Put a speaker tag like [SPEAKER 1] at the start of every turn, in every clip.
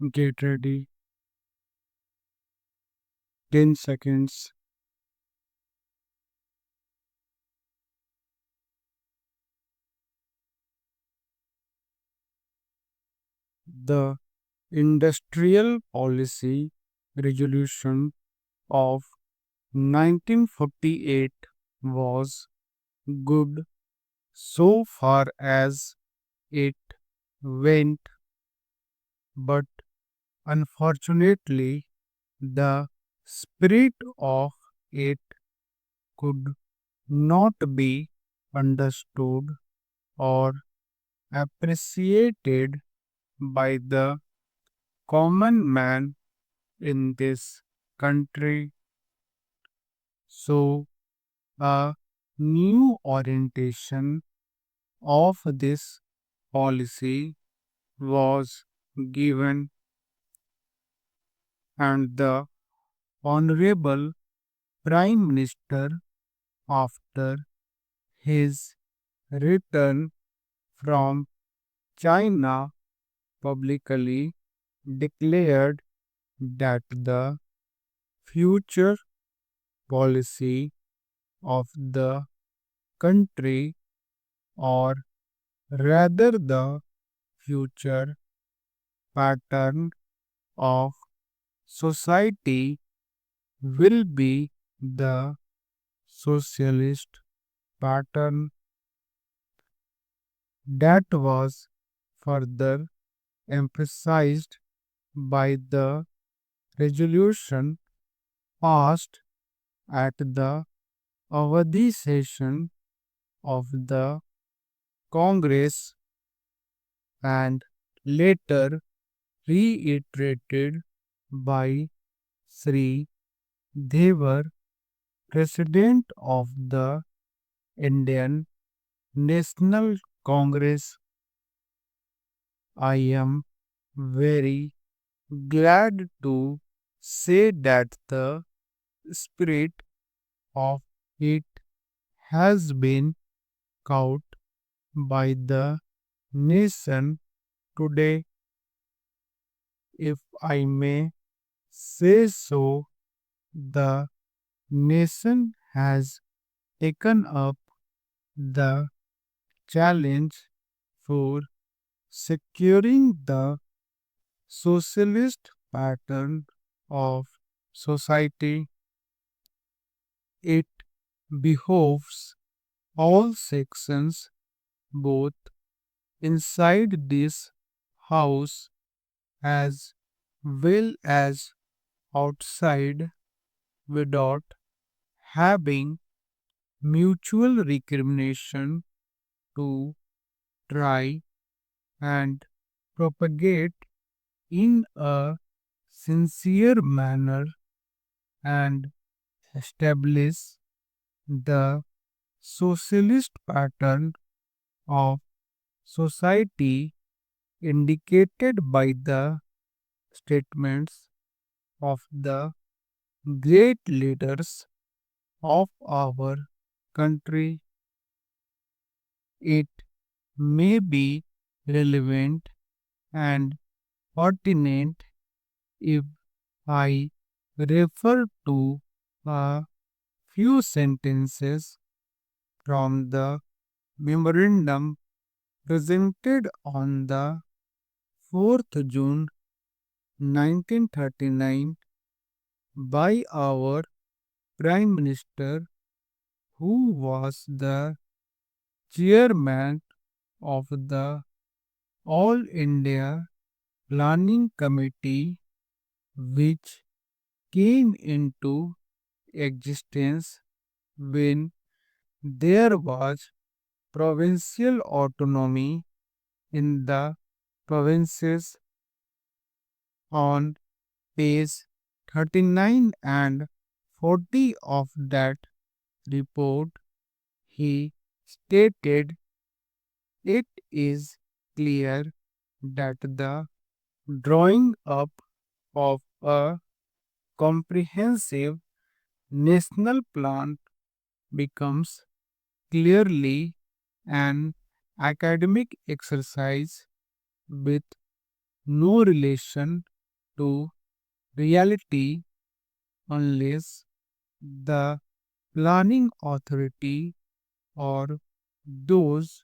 [SPEAKER 1] Get ready. 10 seconds. The Industrial Policy Resolution of 1948 was good so far as it went, but unfortunately, the spirit of it could not be understood or appreciated by the common man in this country. So, a new orientation of this policy was given, and the Honorable Prime Minister, after his return from China, publicly declared that the future policy of the country, or rather the future pattern of society, will be the socialist pattern. That was further emphasized by the resolution passed at the Avadi session of the Congress and later reiterated by Sri Devar, President of the Indian National Congress. I am very glad to say that the spirit of it has been caught by the nation today, if I may say so. The nation has taken up the challenge for securing the socialist pattern of society. It behoves all sections, both inside this house as well as outside, without having mutual recrimination, to try and propagate in a sincere manner and establish the socialist pattern of society indicated by the statements of the great leaders of our country. It may be relevant and pertinent if I refer to a few sentences from the memorandum presented on the 4th June 1939 by our Prime Minister, who was the chairman of the All India Planning Committee, which came into existence when there was provincial autonomy in the provinces. On page 39 and 40 of that report, he stated, it is clear that the drawing up of a comprehensive national plan becomes clearly an academic exercise with no relation to reality unless the planning authority or those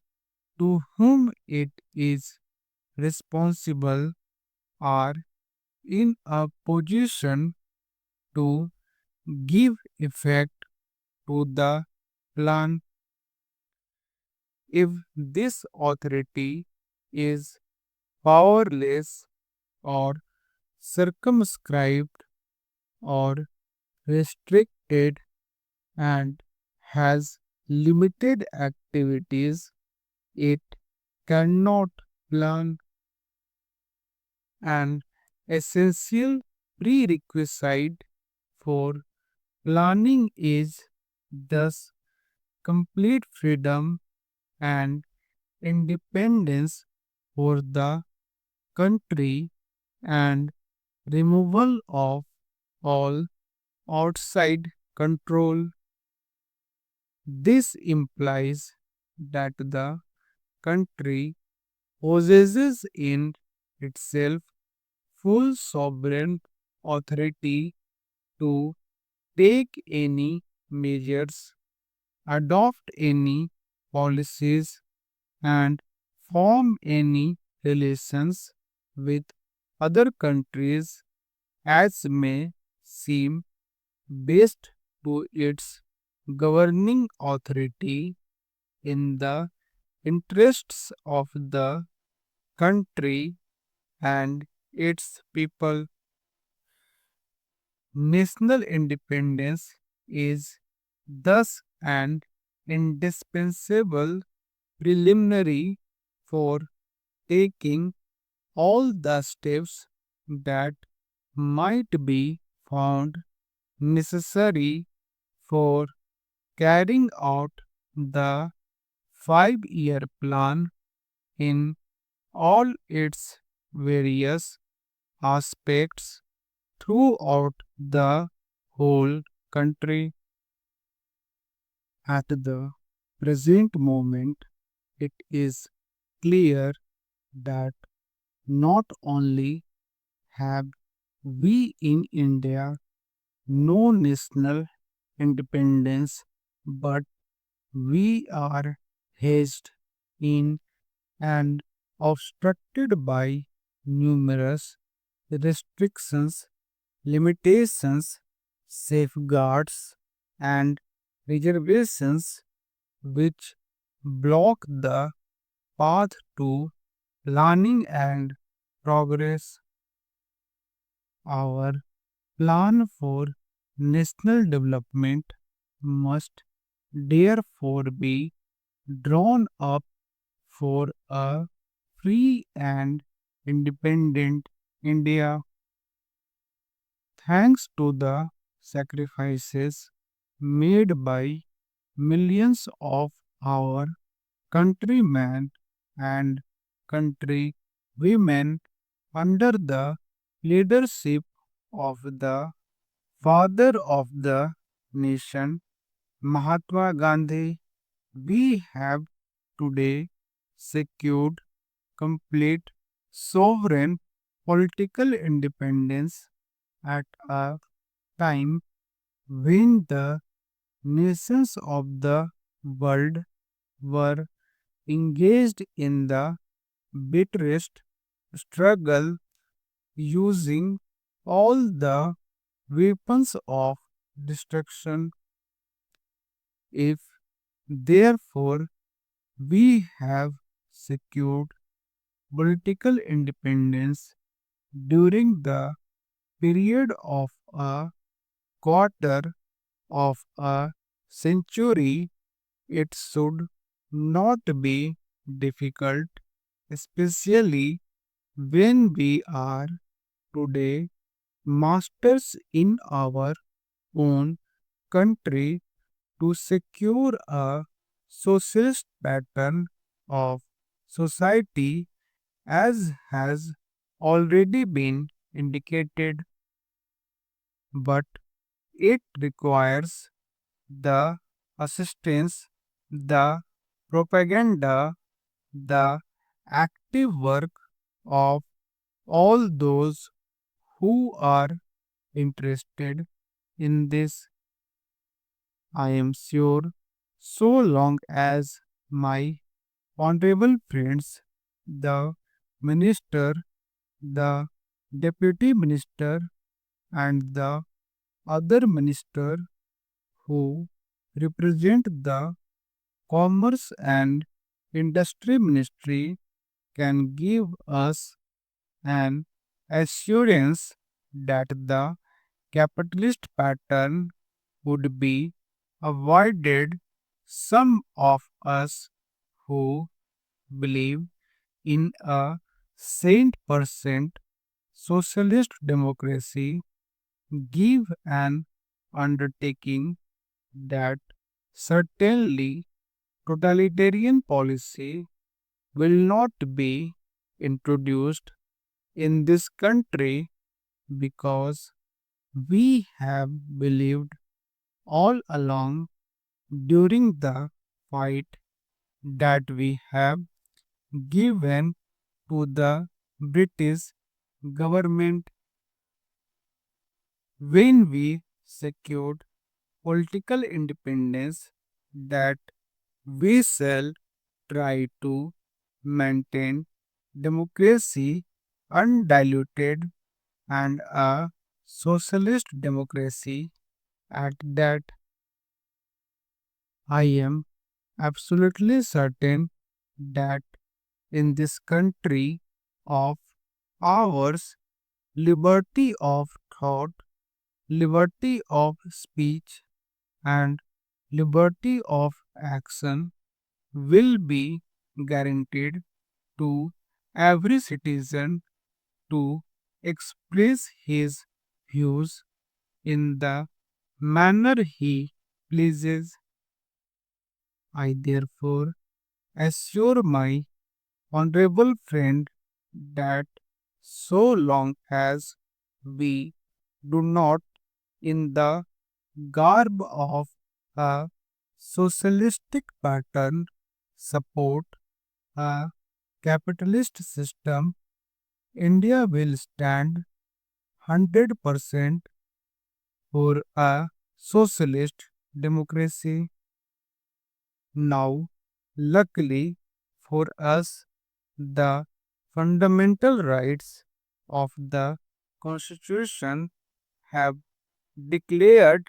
[SPEAKER 1] to whom it is responsible are in a position to give effect to the plan. If this authority is powerless or circumscribed or restricted and has limited activities, it cannot plan. An essential prerequisite for planning is thus complete freedom and independence for the country and removal of all outside control. This implies that the country possesses in itself full sovereign authority to take any measures, adopt any policies, and form any relations with other countries as may seem best to its governing authority in the interests of the country and its people. National independence is thus an indispensable preliminary for taking all the steps that might be found necessary for carrying out the 5-year plan in all its various aspects throughout the whole country. At the present moment, it is clear that not only have we in India no national independence, but we are hedged in and obstructed by numerous restrictions, limitations, safeguards, and reservations which block the path to planning and progress. Our plan for national development must therefore be drawn up for a free and independent India. Thanks to the sacrifices made by millions of our countrymen and country women under the leadership of the father of the nation, Mahatma Gandhi, we have today secured complete sovereign political independence at a time when the nations of the world were engaged in the bitterest struggle using all the weapons of destruction. If therefore we have secured political independence during the period of a quarter of a century, it should not be difficult, especially when we are today masters in our own country, to secure a socialist pattern of society as has already been indicated, but it requires the assistance, the propaganda, the active work of all those who are interested in this. I am sure, so long as my honorable friends, the minister, the deputy minister, and the other minister who represent the commerce and industry ministry can give us an assurance that the capitalist pattern would be avoided. Some of us who believe in a saint percent socialist democracy give an undertaking that certainly totalitarian policy will not be introduced in this country because we have believed all along during the fight that we have given to the British government when we secured political independence that we shall try to maintain democracy undiluted and a socialist democracy at that. I am absolutely certain that in this country of ours, liberty of thought, liberty of speech, and liberty of action will be guaranteed to every citizen to express his views in the manner he pleases. I therefore assure my honorable friend that so long as we do not, in the garb of a socialistic pattern, support a capitalist system, India will stand 100% for a socialist democracy. Now, luckily for us, the fundamental rights of the Constitution have declared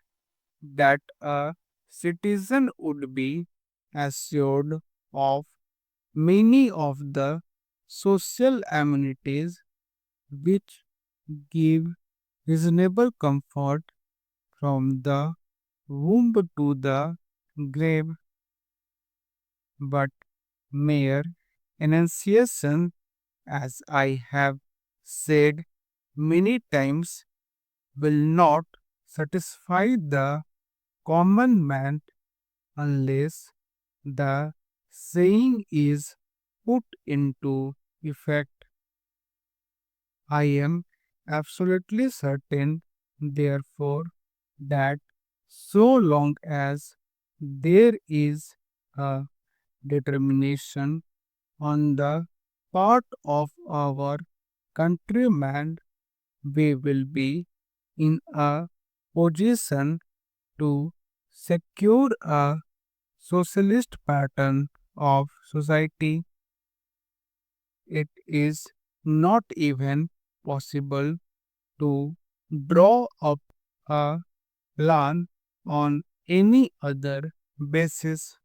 [SPEAKER 1] that a citizen would be assured of many of the social amenities which give reasonable comfort from the womb to the grave, but mere enunciation, as I have said many times, will not satisfy the common man unless the saying is put into effect. I am absolutely certain, therefore, that so long as there is a determination on the part of our countrymen, we will be in a position to secure a socialist pattern of society. It is not even possible to draw up a plan on any other basis.